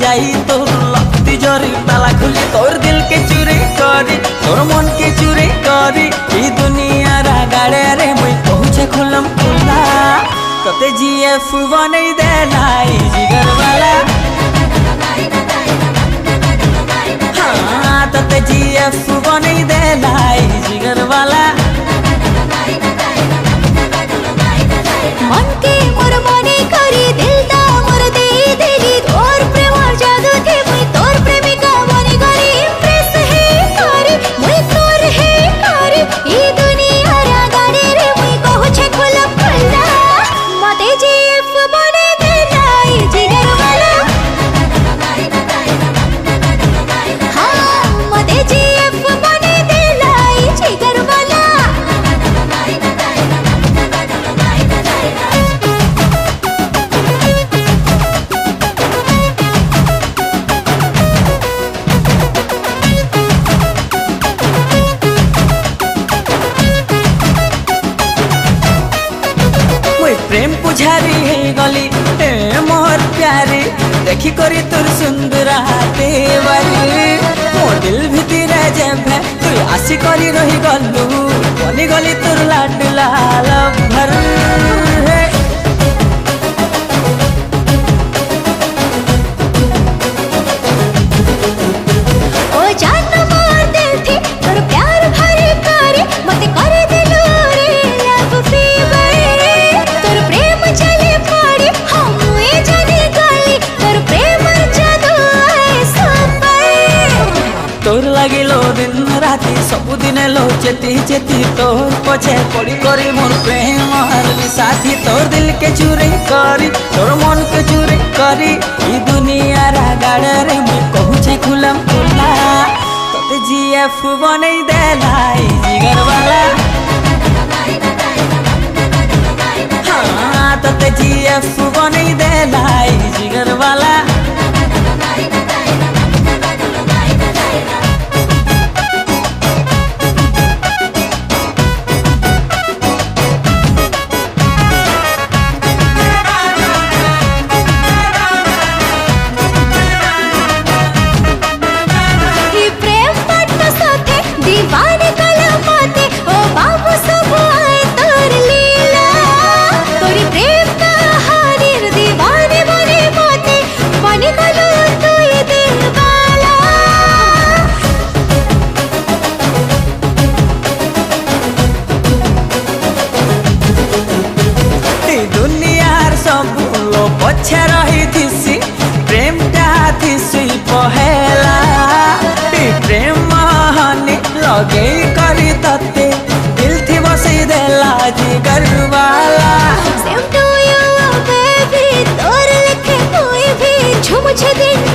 जाई तोर लपती जोरी ताला खुली तोर दिल के चुरी करी तोर मन के चुरी करी ई दुनिया रा गाड़े रे मुई पहुँचे खुलम खुला तते जीएफ बनई देलाई जिगर वाला हाँ तते जीएफ बनई देलाई जिगर वाला मन के मोर मने करी दिल दा मोर दे देली तोर प्रेम जादू थे मुई तोर प्रेमिका बनी गरी इम्प्रेस है करी मुई तोर है करी ई दुनिया रा गाड़ी रे मुई कहू छे खुला खुला मते जीएफ बने देलाई जिगर वाला हाँ मते जीएफ बने देलाई जिगर वाला प्रेम पुजारी है गली ए मोर प्यारी देखी करी तोर सुंदर हाथे बारी मो दिल भितर जेब तू आसी करी रही गलु बनी गली तोर लाडला भर ओ जान मोर दिल थी तोर प्यार भरे करे मते करे दिलो रे लव फीवर तोर प्रेम चले पड़ी हम ए जाने गली तोर प्रेम जादू है सुपर तोर लागिलो दिन राति सबुदिन लो चेती चेती तोर पछे पड़ी करी मोर प्रेम हरली साथी तोर दिल के चुरी करी तोर मन के चुरी करी ई दुनिया रा गाड़े रे मुई कहू छे खुलम खुला तते जीएफ बनई देलाई जिगर वाला हाँ तते जीएफ बनई देलाई जिगर वाला दीवाने कला माते ओ बाबू सब आए तोर लीला तोरी प्रेम कहानी दीवाने बने माते बने गलो तू ये दिल वाला दुनियार सब लो पछे रही थी प्रेम टा थी पहेला प्रेम लगे करी तते दिल थी बसी देला जिगर वाला सेम टू यू बेबी तोर लिखे कोई भी झूम छे दिन